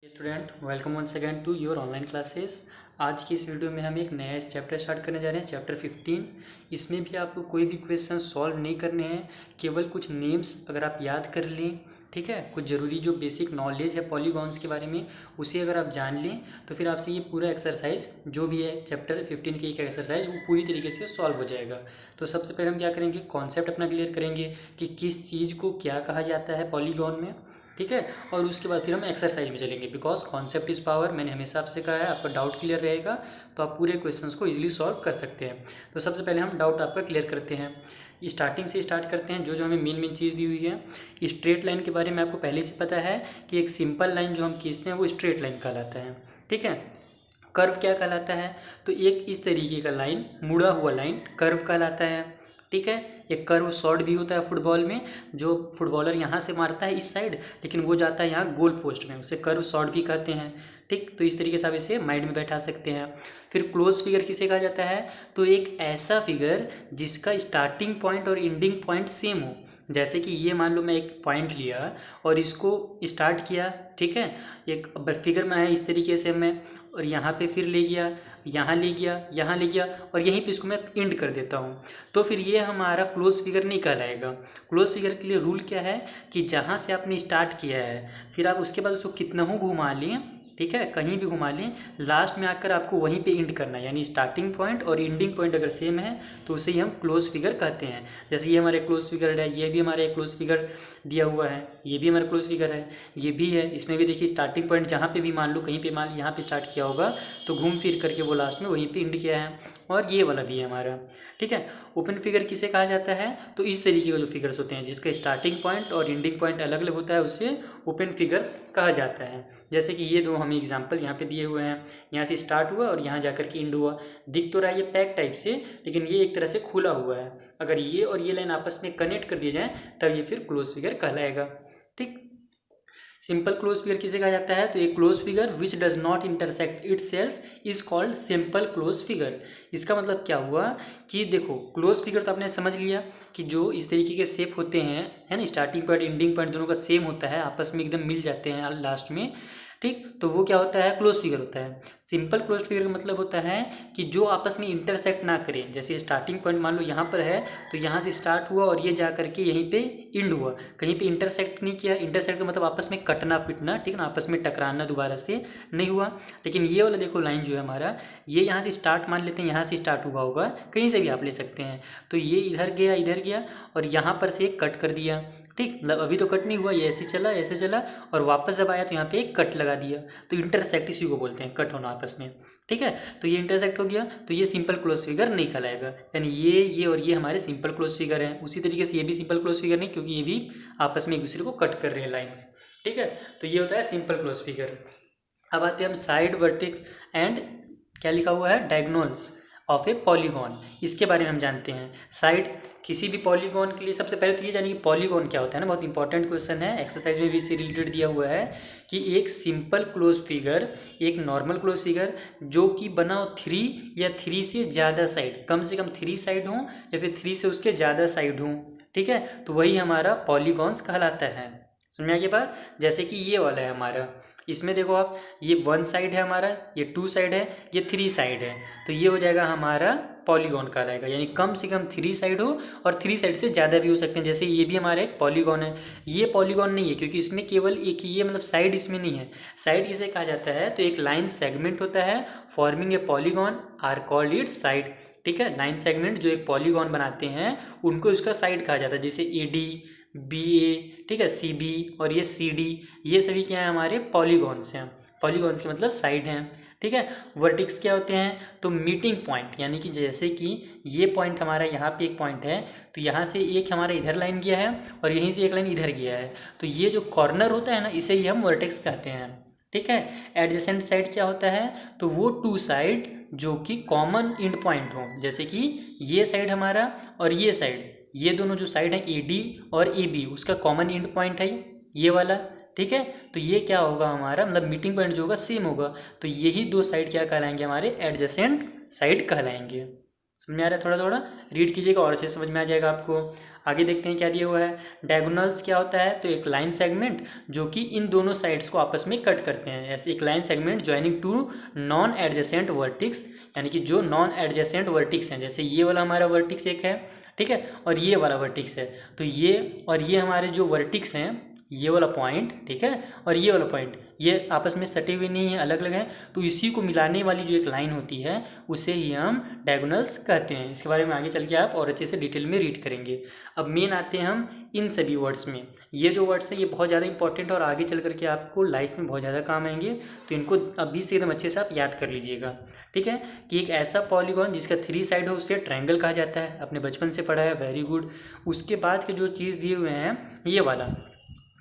Student welcome once again to your online classes. आज की इस वीडियो में हम एक नया चैप्टर स्टार्ट करने जा रहे हैं, चैप्टर 15। इसमें भी आपको कोई भी क्वेश्चन सॉल्व नहीं करने हैं, केवल कुछ नेम्स अगर आप याद कर लें, ठीक है, कुछ ज़रूरी जो बेसिक नॉलेज है पॉलीगॉन्स के बारे में उसे अगर आप जान लें तो फिर आपसे ये पूरा एक्सरसाइज जो भी है चैप्टर 15 की एक एक्सरसाइज वो पूरी तरीके से सॉल्व हो जाएगा। तो सबसे पहले हम क्या करेंगे, कॉन्सेप्ट अपना क्लियर करेंगे कि किस चीज़ को क्या कहा जाता है पॉलीगॉन में, ठीक है। और उसके बाद फिर हम एक्सरसाइज में चलेंगे, बिकॉज कॉन्सेप्ट इज पावर, मैंने हमेशा आपसे कहा है। आपका डाउट क्लियर रहेगा तो आप पूरे क्वेश्चंस को इजीली सॉल्व कर सकते हैं। तो सबसे पहले हम डाउट आपका क्लियर करते हैं, स्टार्टिंग से स्टार्ट करते हैं। जो हमें मेन चीज़ दी हुई है स्ट्रेट लाइन के बारे में आपको पहले से पता है कि एक सिंपल लाइन जो हम खींचते हैं वो स्ट्रेट लाइन कहलाता है, ठीक है। कर्व क्या कहलाता है, तो एक इस तरीके का लाइन, मुड़ा हुआ लाइन कर्व कहलाता है, ठीक है। एक कर्व शॉट भी होता है फुटबॉल में, जो फुटबॉलर यहाँ से मारता है इस साइड लेकिन वो जाता है यहाँ गोल पोस्ट में, उसे कर्व शॉट भी कहते हैं, ठीक। तो इस तरीके से आप इसे माइंड में बैठा सकते हैं। फिर क्लोज फिगर किसे कहा जाता है, तो एक ऐसा फिगर जिसका स्टार्टिंग पॉइंट और एंडिंग पॉइंट सेम हो। जैसे कि ये मान लो मैं एक पॉइंट लिया और इसको स्टार्ट किया, ठीक है, एक फिगर में है इस तरीके से मैं, और यहाँ पे फिर ले गया, यहाँ ले गया, यहाँ ले गया और यहीं पे इसको मैं एंड कर देता हूँ, तो फिर ये हमारा क्लोज फिगर नहीं कहलाएगा। क्लोज फिगर के लिए रूल क्या है कि जहाँ से आपने स्टार्ट किया है फिर आप उसके बाद उसको कितना हो घुमा लें, ठीक है, कहीं भी घुमा लें, लास्ट में आकर आपको वहीं पे एंड करना है। यानी स्टार्टिंग पॉइंट और एंडिंग पॉइंट अगर सेम है तो उसे ही हम क्लोज फिगर कहते हैं। जैसे ये हमारे क्लोज फिगर है, ये भी हमारे क्लोज फिगर दिया हुआ है, ये भी हमारा क्लोज फिगर है, ये भी है। इसमें भी देखिए स्टार्टिंग पॉइंट जहाँ पे भी मान लो कहीं पे मान यहाँ पे स्टार्ट किया होगा तो घूम फिर करके वो लास्ट में वहीं पे एंड किया है, और ये वाला भी है हमारा, ठीक है। ओपन फिगर किसे कहा जाता है, तो इस तरीके के जो फिगर्स होते हैं जिसका स्टार्टिंग पॉइंट और एंडिंग पॉइंट अलग अलग होता है उसे ओपन फिगर्स कहा जाता है। जैसे कि ये दो हमें एग्जांपल यहाँ पे दिए हुए हैं, यहाँ से स्टार्ट हुआ और यहाँ जाकर के एंड हुआ। दिख तो रहा है ये पैक टाइप से, लेकिन ये एक तरह से खुला हुआ है। अगर ये और ये लाइन आपस में कनेक्ट कर दिए जाए तब ये फिर क्लोज फिगर कहलाएगा, ठीक। सिंपल क्लोज फिगर किसे कहा जाता है, तो एक close figure which does not intersect it self is called simple close figure. इसका मतलब क्या हुआ कि देखो क्लोज फिगर तो आपने समझ लिया कि जो इस तरीके के शेप होते हैं, है ना, स्टार्टिंग पॉइंट एंडिंग पॉइंट दोनों का सेम होता है, आपस में एकदम मिल जाते हैं लास्ट में, ठीक। तो वो क्या होता है, क्लोज फिगर होता है। सिंपल क्लोज फिगर का मतलब होता है कि जो आपस में इंटरसेक्ट ना करें। जैसे स्टार्टिंग पॉइंट मान लो यहाँ पर है तो यहाँ से स्टार्ट हुआ और ये जा करके यहीं पे एंड हुआ, कहीं पे इंटरसेक्ट नहीं किया। इंटरसेक्ट का मतलब आपस में कटना पिटना, ठीक ना, आपस में टकराना दोबारा से नहीं हुआ। लेकिन ये वाला देखो लाइन जो है हमारा, ये यहाँ से स्टार्ट मान लेते हैं, यहाँ से स्टार्ट हुआ होगा, कहीं से भी आप ले सकते हैं। तो ये इधर गया और यहाँ पर से कट कर दिया, ठीक। मतलब अभी तो कट नहीं हुआ, ये ऐसे चला और वापस जब आया तो यहाँ पे एक कट लगा दिया। तो इंटरसेक्ट इसी को बोलते हैं, कट होना आपस में, ठीक है। तो ये इंटरसेक्ट हो गया तो ये सिंपल क्लोज फिगर नहीं कहलाएगा। यानी ये और ये हमारे सिंपल क्लोज फिगर हैं। उसी तरीके से ये भी सिंपल क्लोज फिगर नहीं, क्योंकि ये भी आपस में एक दूसरे को कट कर रहे हैं लाइन्स, ठीक है। तो ये होता है सिंपल क्लोज फिगर। अब आते हैं हम साइड वर्टेक्स एंड क्या लिखा हुआ है, डायगोनल्स ऑफ ए पॉलीगॉन, इसके बारे में हम जानते हैं। साइड किसी भी पॉलीगॉन के लिए सबसे पहले तो ये जानिए कि पॉलीगॉन क्या होता है ना, बहुत इंपॉर्टेंट क्वेश्चन है, एक्सरसाइज में भी इससे रिलेटेड दिया हुआ है कि एक सिंपल क्लोज फिगर, एक नॉर्मल क्लोज फिगर जो कि बना हो 3 या 3 से ज़्यादा साइड, कम से कम 3 साइड हों या फिर 3 से उसके ज़्यादा साइड हों, ठीक है, तो वही हमारा पॉलीगॉन्स कहलाता है। समझ में आ गई बात। जैसे कि ये वाला है हमारा, इसमें देखो आप, ये 1 साइड है हमारा, ये 2 साइड है, ये 3 साइड है, तो ये हो जाएगा हमारा पॉलीगॉन कहलाएगा। यानी कम से कम 3 साइड हो और 3 साइड से ज़्यादा भी हो सकते हैं। जैसे ये भी हमारा एक पॉलीगॉन है, ये पॉलीगॉन नहीं है क्योंकि इसमें केवल एक ही, ये मतलब साइड इसमें नहीं है। साइड किसे कहा जाता है, तो एक लाइन सेगमेंट होता है forming a polygon are called its side, ठीक है। लाइन सेगमेंट जो एक पॉलीगॉन बनाते हैं उनको इसका साइड कहा जाता है। जैसे AD, BA, ठीक है, CB और ये CD, ये सभी क्या है, हमारे पॉलीगॉन्स हैं। पॉलीगॉन्स के मतलब साइड हैं, ठीक है। वर्टेक्स क्या होते हैं, तो मीटिंग पॉइंट, यानी कि जैसे कि ये पॉइंट हमारा यहाँ पे एक पॉइंट है, तो यहाँ से एक हमारा इधर लाइन गया है और यहीं से एक लाइन इधर गया है, तो ये जो कॉर्नर होता है ना, इसे ही हम वर्टेक्स कहते हैं, ठीक है। एडजेसेंट साइड क्या होता है, तो वो 2 साइड जो कि कॉमन एंड पॉइंट हो। जैसे कि ये साइड हमारा और ये साइड, ये दोनों जो साइड है AD और AB, उसका कॉमन एंड पॉइंट है ये वाला, ठीक है। तो ये क्या होगा हमारा, मतलब मीटिंग पॉइंट जो होगा सेम होगा, तो यही 2 साइड क्या कहलाएंगे, हमारे एडजेसेंट साइड कहलाएंगे। समझ में आ रहा है, थोड़ा थोड़ा रीड कीजिएगा और अच्छे समझ में आ जाएगा आपको। आगे देखते हैं क्या दिया हुआ है। डायगोनल्स क्या होता है, तो एक लाइन सेगमेंट जो कि इन दोनों साइड्स को आपस में कट करते हैं। ऐसे एक line segment joining two non adjacent vertices, यानी कि जो नॉन एडजेसेंट वर्टिक्स हैं, जैसे ये वाला हमारा वर्टिक्स एक है, ठीक है, और ये वाला वर्टिक्स है, तो ये और ये हमारे जो वर्टिक्स हैं, ये वाला पॉइंट, ठीक है, और ये वाला पॉइंट, ये आपस में सटे हुए नहीं हैं, अलग अलग हैं, तो इसी को मिलाने वाली जो एक लाइन होती है उसे ही हम डायगोनल्स कहते हैं। इसके बारे में आगे चल के आप और अच्छे से डिटेल में रीड करेंगे। अब मेन आते हैं हम इन सभी वर्ड्स में। ये जो वर्ड्स हैं ये बहुत ज़्यादा इंपॉर्टेंट और आगे चल करके आपको लाइफ में बहुत ज़्यादा काम आएंगे, तो इनको अभी से एकदम अच्छे से आप याद कर लीजिएगा, ठीक है। कि एक ऐसा पॉलीगॉन जिसका 3 साइड हो उसे ट्रायंगल कहा जाता है, अपने बचपन से पढ़ा है, वेरी गुड। उसके बाद के जो चीज़ दिए हुए हैं ये वाला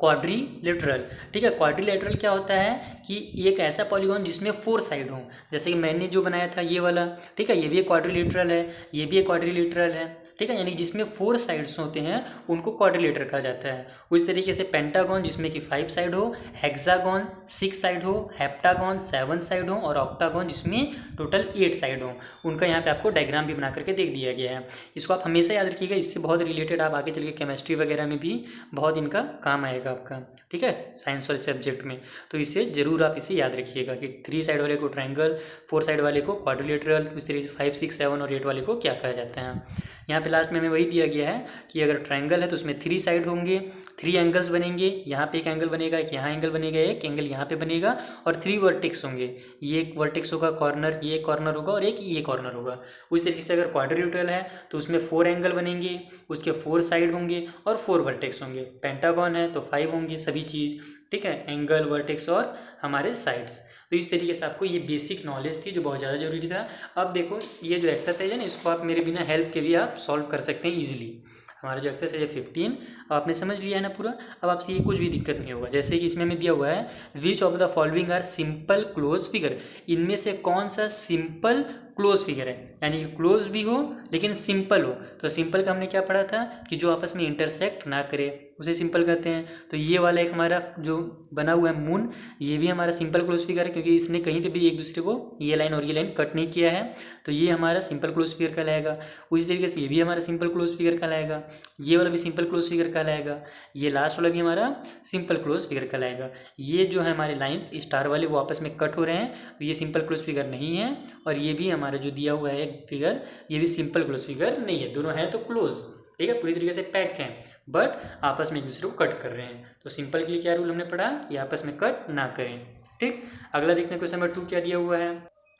क्वाड्रिलेटरल, ठीक है। क्वाड्रिलेटरल क्या होता है कि एक ऐसा पॉलीगॉन जिसमें 4 साइड हो, जैसे कि मैंने जो बनाया था ये वाला, ठीक है, ये भी एक क्वाड्रिलेटरल है, ये भी एक क्वाड्रिलेटरल है, ठीक है, यानी जिसमें 4 साइड्स होते हैं उनको क्वाड्रिलेटरल कहा जाता है। उस तरीके से पेंटागन जिसमें कि 5 साइड हो, हेक्सागन 6 साइड हो, हेप्टागन 7 साइड हो, और ऑक्टागन जिसमें टोटल 8 साइड हो, उनका यहाँ पे आपको डायग्राम भी बना करके देख दिया गया है। इसको आप हमेशा याद रखिएगा, इससे बहुत रिलेटेड आप आगे चल के केमिस्ट्री वगैरह में भी बहुत इनका काम आएगा आपका, ठीक है, साइंस वाले सब्जेक्ट में। तो इसे जरूर आप इसे याद रखिएगा कि 3 साइड वाले को ट्रायंगल, 4 साइड वाले को क्वाड्रिलेटरल, उस तरीके से 5, 6, 7 और 8 वाले को क्या कहा जाता है। यहाँ पे लास्ट में हमें वही दिया गया है कि अगर ट्रायंगल है तो उसमें 3 साइड होंगे, 3 एंगल्स बनेंगे, यहाँ पे एक एंगल बनेगा, एक यहाँ एंगल बनेगा, एक एंगल यहाँ पे बनेगा, और 3 वर्टेक्स होंगे। ये एक वर्टेक्स होगा कॉर्नर, ये एक कॉर्नर होगा, और एक ये कॉर्नर होगा। उस तरीके से अगर क्वाड्रिलेटरल है तो उसमें 4 एंगल बनेंगे, उसके 4 साइड होंगे और 4 वर्टेक्स होंगे। पेंटागन है तो 5 होंगे सभी चीज़, ठीक है, एंगल, वर्टेक्स और हमारे साइड्स। तो इस तरीके से आपको ये बेसिक नॉलेज थी जो बहुत ज़्यादा जरूरी था। अब देखो ये जो एक्सरसाइज है ना, इसको आप मेरे बिना हेल्प के भी आप सॉल्व कर सकते हैं ईजिली। हमारा जो एक्सरसाइज है 15 अब आपने समझ लिया है ना पूरा। अब आपसे ये कुछ भी दिक्कत नहीं होगा। जैसे कि इसमें हमें दिया हुआ है which of the following are simple close figure, इनमें से कौन सा सिंपल क्लोज फिगर है, यानी कि क्लोज भी हो लेकिन सिंपल हो। तो सिंपल का हमने क्या पढ़ा था कि जो आपस में इंटरसेक्ट ना करे उसे सिंपल कहते हैं। तो ये वाला एक हमारा जो बना हुआ है मून, ये भी हमारा सिंपल क्लोज फिगर है, क्योंकि इसने कहीं पे भी एक दूसरे को ये लाइन और ये लाइन कट नहीं किया है, तो ये हमारा सिंपल क्लोज फिगर कहलाएगा। उसी तरीके से ये भी हमारा सिंपल क्लोज फिगर कहलाएगा, ये वाला भी सिंपल क्लोज फिगर कहलाएगा, ये लास्ट वाला भी हमारा सिंपल क्लोज फिगर कहलाएगा। ये जो है हमारे लाइन्स स्टार वाले वो आपस में कट हो रहे हैं, तो ये सिंपल क्लोज फिगर नहीं है। और ये भी हमारा जो दिया हुआ है फिगर, ये भी सिंपल क्लोज फिगर नहीं है। दोनों हैं तो क्लोज, ठीक है, पूरी तरीके से पैक हैं, बट आपस में एक दूसरे को कट कर रहे हैं। तो सिंपल के लिए क्या रूल हमने पढ़ा कि आपस में कट ना करें, ठीक। अगला देखते हैं क्वेश्चन नंबर 2 क्या दिया हुआ है।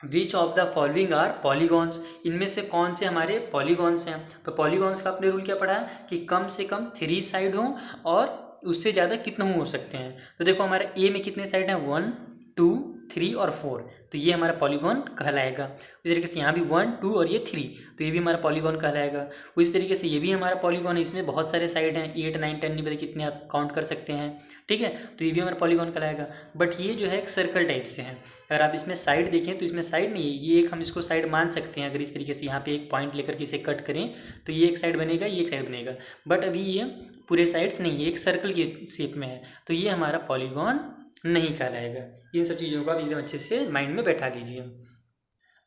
Which of the following are polygons, इनमें से कौन से हमारे पॉलीगॉन्स हैं। तो पॉलीगॉन्स का आपने रूल क्या पढ़ा कि कम से कम 3 साइड हो और उससे ज़्यादा कितने हो सकते हैं। तो देखो हमारे ए में कितने साइड हैं, 1, 2, 3 और 4, तो ये हमारा पॉलीगॉन कहलाएगा। उसी तरीके से यहाँ भी 1, 2 और ये 3, तो ये भी हमारा पॉलीगॉन कहलाएगा। उसी तरीके से ये भी हमारा पॉलीगॉन है, इसमें बहुत सारे साइड हैं, 8, 9, 10 नहीं पता कितने आप काउंट कर सकते हैं, ठीक है, तो ये भी हमारा पॉलीगॉन कहलाएगा। बट ये जो है एक सर्कल टाइप से है, अगर आप इसमें साइड देखें तो इसमें साइड नहीं है, ये एक हम इसको साइड मान सकते हैं। अगर इस तरीके से यहाँ पे एक पॉइंट लेकर के इसे कट करें तो ये एक साइड बनेगा, ये एक साइड बनेगा, बट अभी ये पूरे साइड्स नहीं है, एक सर्कल की शेप में है, तो ये हमारा पॉलीगॉन नहीं कहलाएगा। इन सब चीज़ों को आप एकदम अच्छे से माइंड में बैठा लीजिए।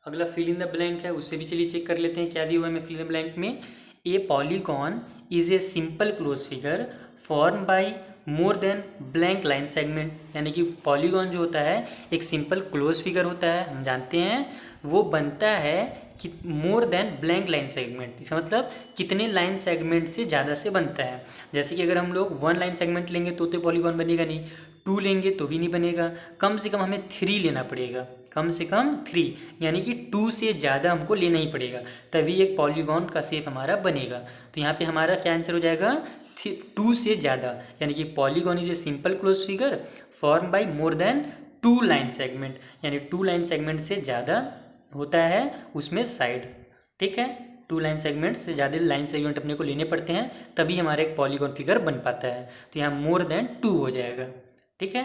अगला फिल इन द ब्लैंक है, उससे भी चलिए चेक कर लेते हैं क्या दिया हुआ है हमें फिल इन द ब्लैंक में। ए polygon is a simple close figure form by more than blank line segment, यानी कि पॉलीगॉन जो होता है एक सिंपल क्लोज फिगर होता है, हम जानते हैं वो बनता है कि more than blank line segment, इसका मतलब कितने लाइन सेगमेंट से ज़्यादा से बनता है। जैसे कि अगर हम लोग 1 लाइन सेगमेंट लेंगे तो पॉलीगॉन बनेगा नहीं, 2 लेंगे तो भी नहीं बनेगा, कम से कम हमें 3 लेना पड़ेगा, कम से कम 3, यानी कि 2 से ज़्यादा हमको लेना ही पड़ेगा, तभी एक पॉलीगॉन का शेप हमारा बनेगा। तो यहाँ पे हमारा क्या आंसर हो जाएगा, 2 से ज़्यादा, यानी कि polygon is a simple close figure form by more than 2 line segment, यानी 2 लाइन सेगमेंट से ज़्यादा होता है उसमें साइड, ठीक है, 2 लाइन सेगमेंट से ज़्यादा लाइन सेगमेंट अपने को लेने पड़ते हैं, तभी हमारा एक पॉलीगॉन फिगर बन पाता है। तो यहाँ मोर देन 2 हो जाएगा, ठीक है,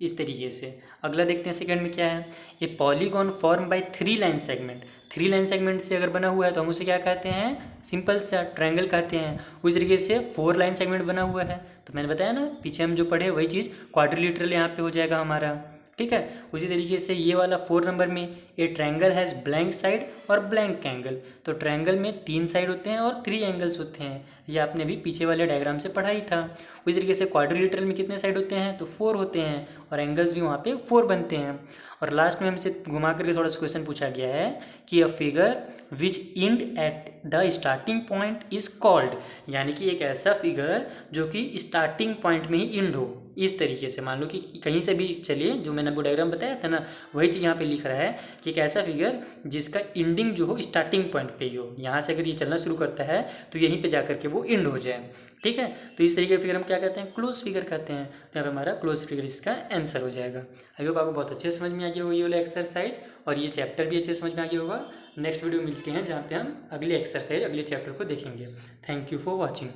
इस तरीके से। अगला देखते हैं सेकंड में क्या है। ये polygon form by 3 line segment, 3 line segment से अगर बना हुआ है तो हम उसे क्या कहते हैं, सिंपल सा ट्रायंगल कहते हैं। उस तरीके से 4 लाइन सेगमेंट बना हुआ है, तो मैंने बताया ना पीछे हम जो पढ़े वही चीज़, क्वाड्रिलेटरल यहाँ पे हो जाएगा हमारा, ठीक है। उसी तरीके से ये वाला 4 नंबर में ए ट्रायंगल हैज़ ब्लैंक साइड और ब्लैंक एंगल, तो ट्रायंगल में 3 साइड होते हैं और 3 एंगल्स होते हैं, ये आपने भी पीछे वाले डायग्राम से पढ़ा ही था। उसी तरीके से क्वाड्रिलेटरल में कितने साइड होते हैं, तो 4 होते हैं और एंगल्स भी वहाँ पे 4 बनते हैं। और लास्ट में हमसे घुमा करके थोड़ा सा क्वेश्चन पूछा गया है कि a figure which end at the starting point is called, यानी कि एक ऐसा फिगर जो कि स्टार्टिंग पॉइंट में ही इंड हो। इस तरीके से मान लो कि कहीं से भी चलिए, जो मैंने आपको डायग्राम बताया था ना, वही चीज़ यहाँ पे लिख रहा है कि एक ऐसा फिगर जिसका इंडिंग जो हो स्टार्टिंग पॉइंट पे ही हो। यहाँ से अगर ये चलना शुरू करता है तो यहीं पे जाकर के वो इंड हो जाए। ठीक है, तो इस तरीके का फिगर हम क्या कहते हैं, क्लोज फिगर कहते हैं। तो यहाँ पे हमारा क्लोज फिगर इसका आंसर हो जाएगा। आई होप आपको बहुत अच्छे से समझ में आ गया होगा ये वाला एक्सरसाइज, और ये चैप्टर भी अच्छे से समझ में आ गया होगा। नेक्स्ट वीडियो मिलते हैं जहाँ पे हम अगले एक्सरसाइज अगले चैप्टर को देखेंगे। Thank you for watching.